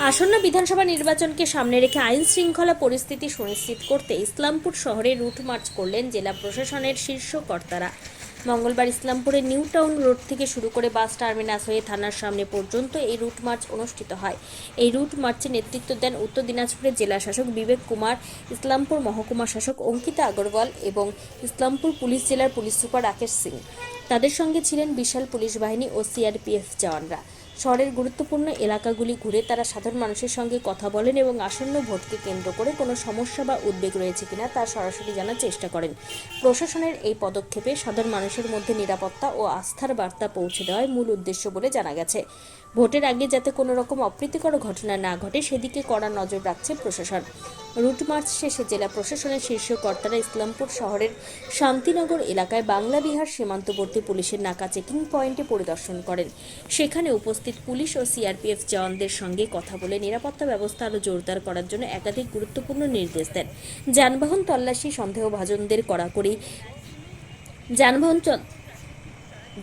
আসন্ন বিধানসভা নির্বাচনকে সামনে রেখে আইন শৃঙ্খলা পরিস্থিতি সুনিশ্চিত করতে ইসলামপুর শহরে রুট মার্চ করলেন জেলা প্রশাসনের শীর্ষ কর্তারা। মঙ্গলবার ইসলামপুরের নিউ টাউন রোড থেকে শুরু করে বাস টার্মিনাস হয়ে থানার সামনে পর্যন্ত এই রুট মার্চ অনুষ্ঠিত হয়। এই রুট মার্চে নেতৃত্ব দেন উত্তর দিনাজপুরের জেলা শাসক বিবেক কুমার, ইসলামপুর মহকুমা শাসক অঙ্কিতা আগরওয়াল এবং ইসলামপুর পুলিশ জেলার পুলিশ সুপার রাকেশ সিং। তাদের সঙ্গে ছিলেন বিশাল পুলিশ বাহিনী ও সিআরপিএফ জওয়ানরা। শহরের গুরুত্বপূর্ণ এলাকাগুলি ঘুরে তারা সাধারণ মানুষের সঙ্গে কথা বলেন এবং আসন্ন ভোটকে কেন্দ্র করে কোনো সমস্যা বা উদ্বেগ রয়েছে কিনা তা সরাসরি জানার চেষ্টা করেন। প্রশাসনের এই পদক্ষেপে সাধারণ মানুষের মধ্যে নিরাপত্তা ও আস্থার বার্তা পৌঁছে দেওয়াই মূল উদ্দেশ্য বলে জানা গেছে। ভোটের আগে যাতে কোনো রকম অপ্রীতিকর ঘটনা না ঘটে সেদিকে কড়া নজর রাখছে প্রশাসন। রুট মার্চ শেষে জেলা প্রশাসনের শীর্ষ কর্তারা ইসলামপুর শহরের শান্তিনগর এলাকায় বাংলা বিহার সীমান্তবর্তী পুলিশের নাকা চেকিং পয়েন্টে পরিদর্শন করেন। সেখানে উপস্থিত পুলিশ ও সিআরপিএফ জওয়ানদের সঙ্গে কথা বলে নিরাপত্তা ব্যবস্থা আরও জোরদার করার জন্য একাধিক গুরুত্বপূর্ণ নির্দেশ দেন। যানবাহন তল্লাশি, সন্দেহভাজনদের কড়াকড়ি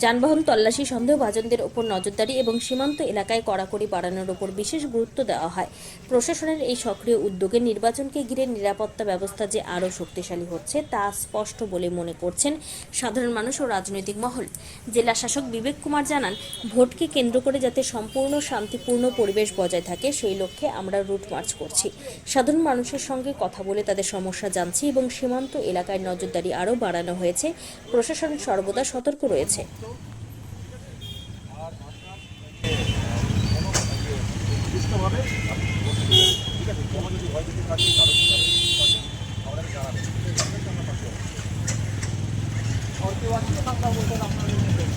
যানবাহন তল্লাশি, সন্দেহভাজনদের ওপর নজরদারি এবং সীমান্ত এলাকায় কড়াকড়ি বাড়ানোর ওপর বিশেষ গুরুত্ব দেওয়া হয়। প্রশাসনের এই সক্রিয় উদ্যোগে নির্বাচনকে ঘিরে নিরাপত্তা ব্যবস্থা যে আরও শক্তিশালী হচ্ছে তা স্পষ্ট বলে মনে করছেন সাধারণ মানুষ ও রাজনৈতিক মহল। জেলা শাসক বিবেক কুমার জানান, ভোটকে কেন্দ্র করে যাতে সম্পূর্ণ শান্তিপূর্ণ পরিবেশ বজায় থাকে সেই লক্ষ্যে আমরা রুট মার্চ করছি। সাধারণ মানুষের সঙ্গে কথা বলে তাদের সমস্যা জানছি এবং সীমান্ত এলাকায় নজরদারি আরও বাড়ানো হয়েছে। প্রশাসন সর্বদা সতর্ক রয়েছে।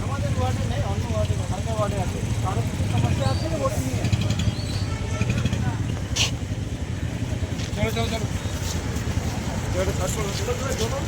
আমাদের ওয়ার্ডে নেই, অন্য ওয়ার্ডে হালকা ওয়ার্ডে আছে, কারো কিছু সমস্যা আছে ভোট নিয়ে। চলো চলো চলো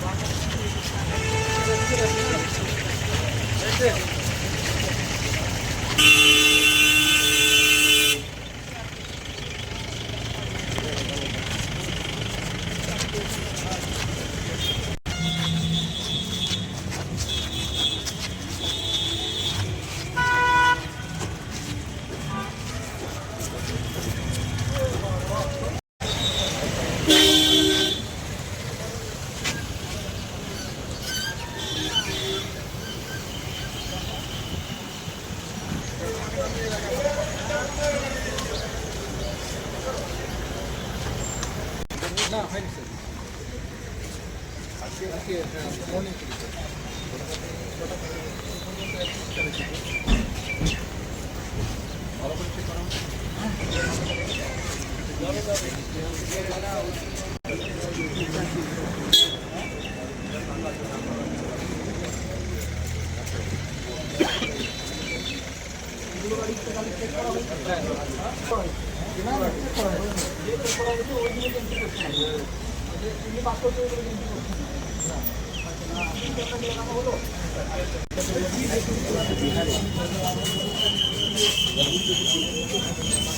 না হয়নি স্যার, আজকে মর্নিং থেকে ভালো করে চেক করা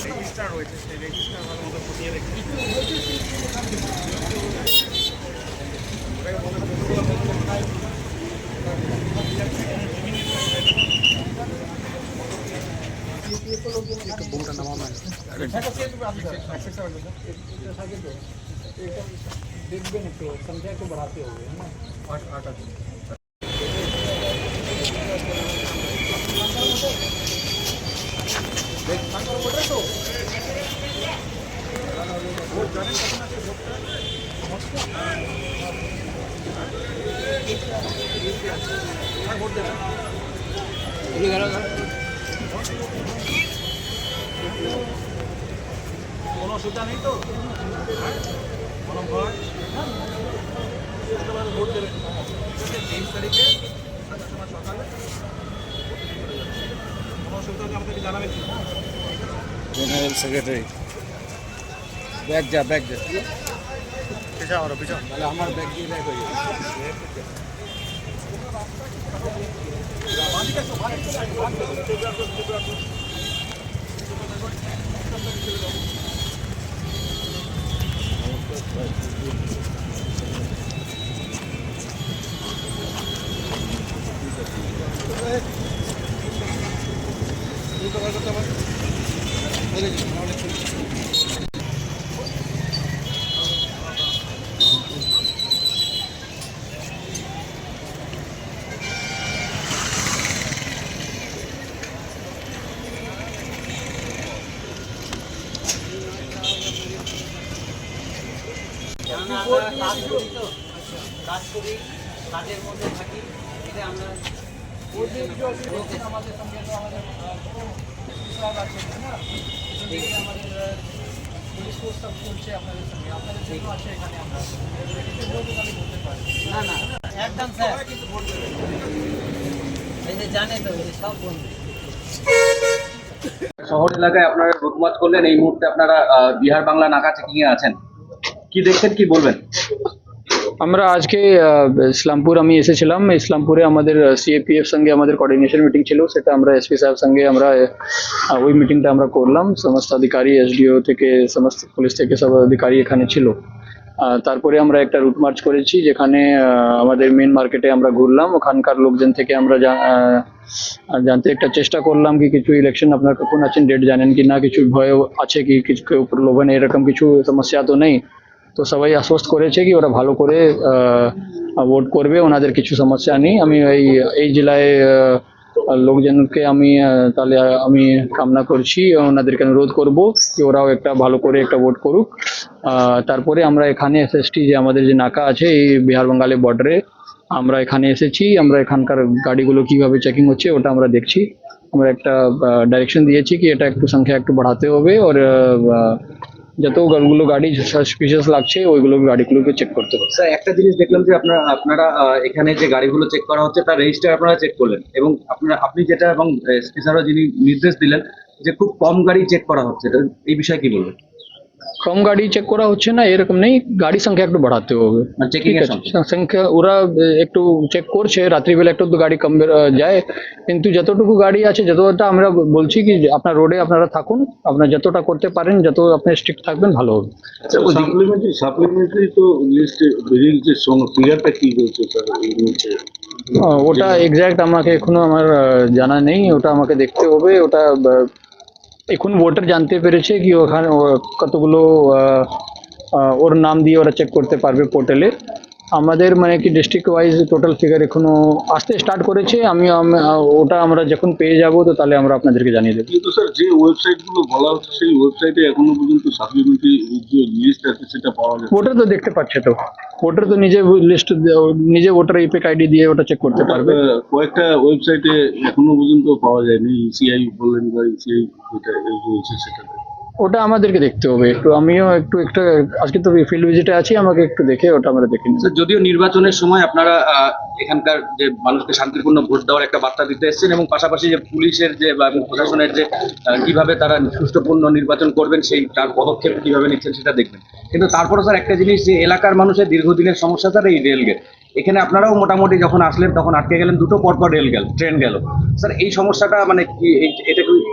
রেজিস্টার রয়েছে, সেই রেজিস্টার ভালো মতো ফুটিয়ে রেখে बोलता नाम देखबे नहीं तो संख्या को बढ़ाते हो गए है ना 8 वोट देना কোনো অসুবিধা নেই তো, কোনো ভয় ভোট দেবেন 23 তারিখে সকালে। কোনো অসুবিধা হলে আমাদেরকে জানাবেন। জেনারেল সেক্রেটারি ব্যাগ যা পিছাও তাহলে আমার ব্যাগ দিয়ে ব্যাগ হয়ে যাবে। কাজ করি, কাজের মধ্যে থাকি, এটা আমরা আমাদের সঙ্গে তো আমাদের আছে না, আমাদের পুলিশ ফোর্সটা চলছে আপনাদের সঙ্গে, আপনাদের জন্য আছে এখানে আমরা বলতে পারি না না একদম স্যার, এই যে জানে তো সব বন্ধু। শহর এলাকায় আপনারা রুট মার্চ করলেন, এই মুহূর্তে আপনারা বিহার বাংলা নাকা চেকিং এ আছেন, কি দেখছেন, কি বলবেন? আমরা আজকে ইসলামপুর আমি এসেছিলাম। ইসলামপুরে আমাদের সিএপিএফ সঙ্গে আমাদের কোঅর্ডিনেশন মিটিং ছিল, সেটা আমরা এসপি সাহেব সঙ্গে আমরা ওই মিটিংটা আমরা করলাম। সমস্ত অধিকারী এসডিও থেকে সমস্ত পুলিশ থেকে সব অধিকারী এখানে ছিল। তারপরে আমরা একটা রুট মার্চ করেছি, যেখানে আমাদের মেন মার্কেটে আমরা ঘুরলাম। ওখানকার লোকজন থেকে আমরা জানতে একটা চেষ্টা করলাম কি কিছু ইলেকশন আপনার কখন আছেন, ডেট জানেন কি না, কিছু ভয় আছে কি, কিছু প্রলোভন এরকম কিছু সমস্যা তো নেই। তো সবাই আশ্বস্ত করেছে কি ওরা ভালো করে ভোট করবে, ওনাদের কিছু সমস্যা নেই। আমি এই জেলায় লোকজনকে আমি তাহলে আমি কামনা করছি, ওনাদেরকে অনুরোধ করব কি ওরাও একটা ভালো করে একটা ভোট করুক। তারপরে আমরা এখানে এসএসটি যে আমাদের যে নাকা আছে এই বিহার বাঙ্গালের বর্ডারে, আমরা এখানে এসেছি। আমরা এখানকার গাড়িগুলো কিভাবে চেকিং হচ্ছে ওটা আমরা দেখছি। আমরা একটা ডাইরেকশন দিয়েছি কি এটা একটু সংখ্যা একটু বাড়াতে হবে, ওর যতগুলো গাড়ি সাসপিশিয়াস লাগছে ওইগুলো গাড়িগুলোকে চেক করতে হবে। স্যার, একটা জিনিস দেখলাম যে আপনারা এখানে যে গাড়িগুলো চেক করা হচ্ছে তার রেজিস্টার আপনারা চেক করলেন, এবং আপনি যেটা এবং এসপি স্যারও যিনি নির্দেশ দিলেন যে খুব কম গাড়ি চেক করা হচ্ছে, এই বিষয়ে কি বলবেন? কম গাড়ি চেক করা হচ্ছে না এরকম নেই, গাড়ি সংখ্যা একটু বাড়াতে হবে। মানে চেকিং ঠিক এর আছে, সংখ্যা ওরা একটু চেক করছে, রাত্রিবেলা একটু তো গাড়ি কম যায়, কিন্তু যতটুকু গাড়ি আছে যতটা আমরা বলছি কি যে আপনার রোডে আপনারা থাকুন, আপনারা যতটা করতে পারেন, যত আপনি স্ট্রিক্ট থাকবেন ভালো হবে। সাপ্লিমেন্টারি তো লিস্টে বেরিয়ে গেছে, ফিগারটা কি বলছে স্যার এই মুহূর্তে? ওটা এক্স্যাক্ট আমাকে এখনো আমার জানা নেই, ওটা আমাকে দেখতে হবে। ওটা এখন ভোটার জানতে পেরেছে কি ওখানে কতগুলো ওর নাম দিয়ে ওরা চেক করতে পারবে পোর্টালে। আমাদের মানে কি ডিস্ট্রিক্ট ওয়াইজ টোটাল ফিগার এখনো আসতে স্টার্ট করেছে। ওটা আমরা যখন পেয়ে যাব তো তাহলে আমরা আপনাদেরকে জানিয়ে দেবো। কিন্তু স্যার যে ওয়েবসাইটগুলো বলা হচ্ছে সেই ওয়েবসাইটে এখনো পর্যন্ত সাপ্লিমেন্টারি যে লিস্ট আছে সেটা পাওয়া যায়? ভোটার তো দেখতে পাচ্ছে, তো ভোটার তো নিজে লিস্ট নিজে ভোটার ইপিক আইডি দিয়ে ওটা চেক করতে পারবে। কয়েকটা ওয়েবসাইটে এখনো পর্যন্ত পাওয়া যায়নি, ইসিআই বললেন বা ইসিআই যেটা রয়েছে সেটাতে। ওটা আমাদেরকে দেখতে হবে একটু, আমিও একটু আজকে তো ফিল্ড ভিজিটে আছি, আমাকে একটু দেখে ওটা আমরা দেখে নিই। স্যার, যদিও নির্বাচনের সময় আপনারা এখানকার যে মানুষকে শান্তিপূর্ণ ভোট দেওয়ার একটা বার্তা দিতে এসেছেন, এবং পাশাপাশি যে পুলিশের যে বা প্রশাসনের যে কিভাবে তারা সুষ্ঠুপূর্ণ নির্বাচন করবেন সেই তার পদক্ষেপ কিভাবে নিচ্ছেন সেটা দেখবেন, কিন্তু তারপরে স্যার একটা জিনিস, যে এলাকার মানুষের দীর্ঘদিনের সমস্যা স্যার এই রেলগেট, এখানে আপনারাও মোটামুটি যখন আসলেন তখন আটকে গেলেন, দুটো পরপর ট্রেন গেল। স্যার, এই সমস্যাটা মানে কি,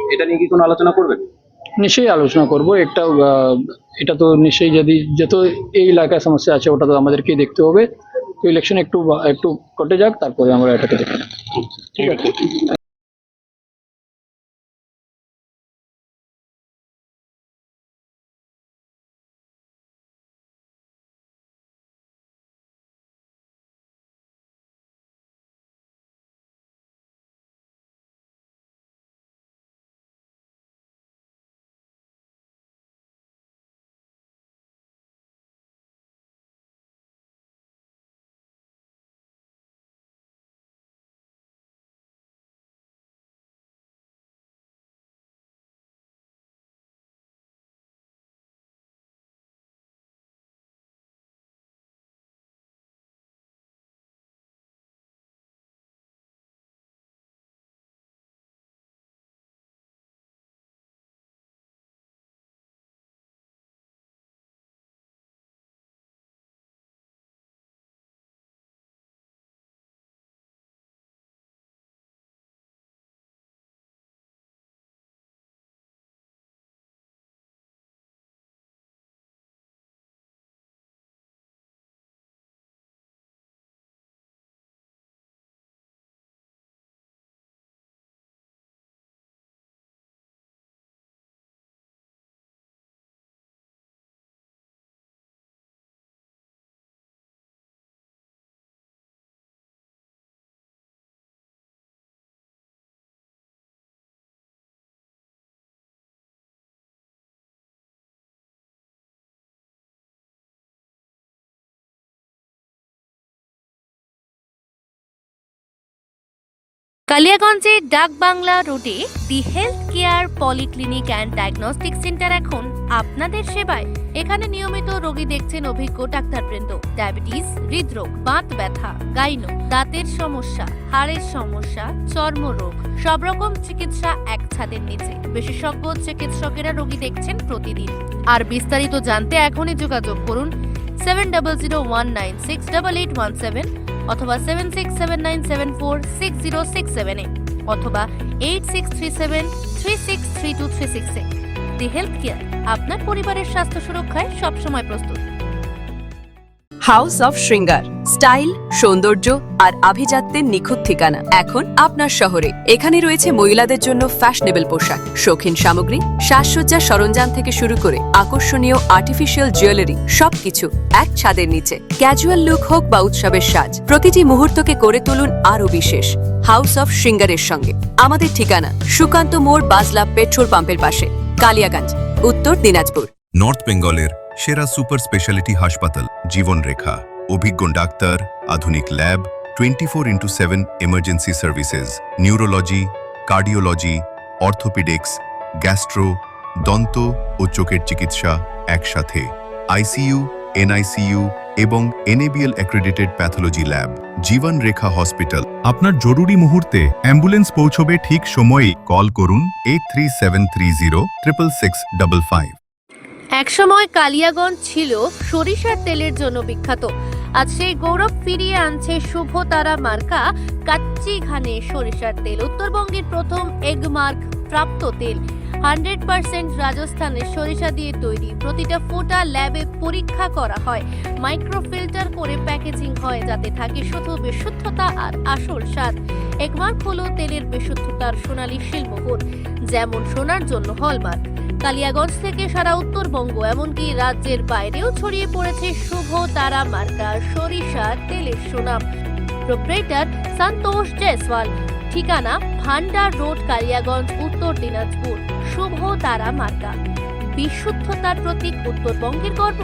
এটা নিয়ে কি কোনো আলোচনা করবেন? নিশ্চয়ই আলোচনা করব একটা এটা তো নিশ্চয়ই যদি যত এই এলাকায় সমস্যা আছে ওটা তো আমাদেরকেই দেখতে হবে। তো ইলেকশন একটু একটু কটে যাক, তারপরে আমরা এটাকে দেখি। ঠিক আছে। কালিয়াগঞ্জের ডাকবাংলা রোডে the health care polyclinic and diagnostic centre এখন আপনাদের সেবায়। এখানে নিয়মিত রোগী দেখছেন অভিজ্ঞ ডাক্তারবৃন্দ। ডায়াবেটিস, হৃদরোগ, বাত ব্যথা, গাইনো, দাঁতের সমস্যা, হাড়ের সমস্যা, চর্মরোগ, সব রকম চিকিৎসা এক ছাদের নিচে। বিশেষজ্ঞ চিকিৎসকেরা রোগী দেখছেন প্রতিদিন। আর বিস্তারিত জানতে এখনই যোগাযোগ করুন 7001968817 অথবা 7679746067 অথবা 8637363236 দি হেলথ কেয়ার আপনার পরিবারের স্বাস্থ্য সুরক্ষায় সবসময় প্রস্তুত। হাউস অফ শৃঙ্গার, স্টাইল, সৌন্দর্য আর আভিজাত্যের নিখুঁত ঠিকানা এখন আপনার শহরে। এখানে রয়েছে মহিলাদের জন্য ফ্যাশনেবল পোশাক, শৌখিন সামগ্রী, সাজসজ্জার সরঞ্জাম থেকে শুরু করে আকর্ষণীয় আর্টিফিশিয়াল জুয়েলারি, সবকিছু এক ছাদের নিচে। ক্যাজুয়াল লুক হোক বা উৎসবের সাজ, প্রতিটি মুহূর্তকে করে তুলুন আরও বিশেষ হাউস অফ শৃঙ্গারের সঙ্গে। আমাদের ঠিকানা সুকান্ত মোড়, বাজলা পেট্রোল পাম্পের পাশে, কালিয়াগঞ্জ, উত্তর দিনাজপুর। নর্থ বেঙ্গলের সেরা সুপার স্পেশালিটি হাসপাতাল জীবনরেখা, অভিজ্ঞ ডাক্তার, আধুনিক lab, 24x7 emergency services, neurology, cardiology, orthopaedics, gastro, দন্ত ও চোখের চিকিৎসা একসাথে, আইসিইউ, এনআইসিইউ এবং এনএবিএল অ্যাক্রেডিটেড প্যাথোলজি ল্যাব। জীবন রেখা হসপিটাল। আপনার জরুরি মুহূর্তে অ্যাম্বুলেন্স পৌঁছবে ঠিক সময়ে। কল করুন 8373066655। একসময় কালিয়াগঞ্জ ছিল সরিষার তেলের জন্য বিখ্যাত। আজ সেই গৌরব ফিরিয়ে আনছে শুভ তারা মার্কা কাচ্চি ঘানে সরিষার তেল। উত্তরবঙ্গের প্রথম এগমার্ক প্রাপ্ত তেল, 100% রাজস্থানের সরিষা দিয়ে তৈরি। প্রতিটা ফোঁটা ল্যাবে পরীক্ষা করা হয়, মাইক্রোফিল্টার করে প্যাকেজিং হয়, যাতে থাকে শুধু বিশুদ্ধতা আর আসল স্বাদ। এগমার্ক হলো তেলের বিশুদ্ধতার সোনালী শিলমোহর, যেমন সোনার জন্য হলমার্ক। কালিয়াগঞ্জ থেকে সারা উত্তরবঙ্গ, এমনকি রাজ্যের বাইরেও ছড়িয়ে পড়েছে শুভ তারা মার্কা সরিষার তেলের সুনাম। প্রোপ্রাইটার সন্তোষ জয়সওয়াল। ঠিকানা ভান্ডার রোড, কালিয়াগঞ্জ, উত্তর দিনাজপুর। শুভ তারা মার্কা, বিশুদ্ধতার প্রতীক, উত্তরবঙ্গের গর্ব।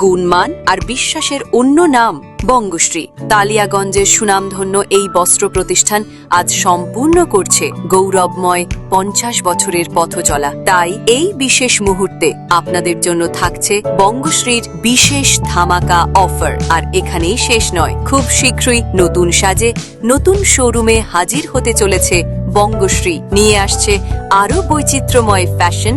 গুণমান আর বিশ্বাসের অন্য নাম বঙ্গশ্রী। কালিয়াগঞ্জের সুনামধন্য এই বস্ত্র প্রতিষ্ঠান আজ সম্পূর্ণ করছে গৌরবময় 50 বছরের পথ চলা। তাই এই বিশেষ মুহূর্তে আপনাদের জন্য থাকছে বঙ্গশ্রীর বিশেষ ধামাকা অফার। আর এখানেই শেষ নয়, খুব শীঘ্রই নতুন সাজে নতুন শোরুমে হাজির হতে চলেছে বঙ্গশ্রী। নিয়ে আসছে আরো বৈচিত্র্যময় ফ্যাশন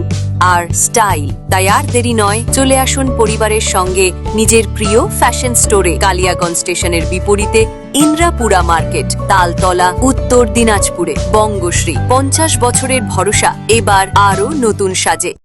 আর স্টাইল। তাই আর দেরি নয়, চলে আসুন পরিবারের সঙ্গে নিজের প্রিয় ফ্যাশন স্টোরে। কালিয়াগঞ্জ স্টেশনের বিপরীতে ইন্দ্রাপুরা মার্কেট, তালতলা, উত্তর দিনাজপুরে। বঙ্গশ্রী 50 বছরের ভরসা এবার আরো নতুন সাজে।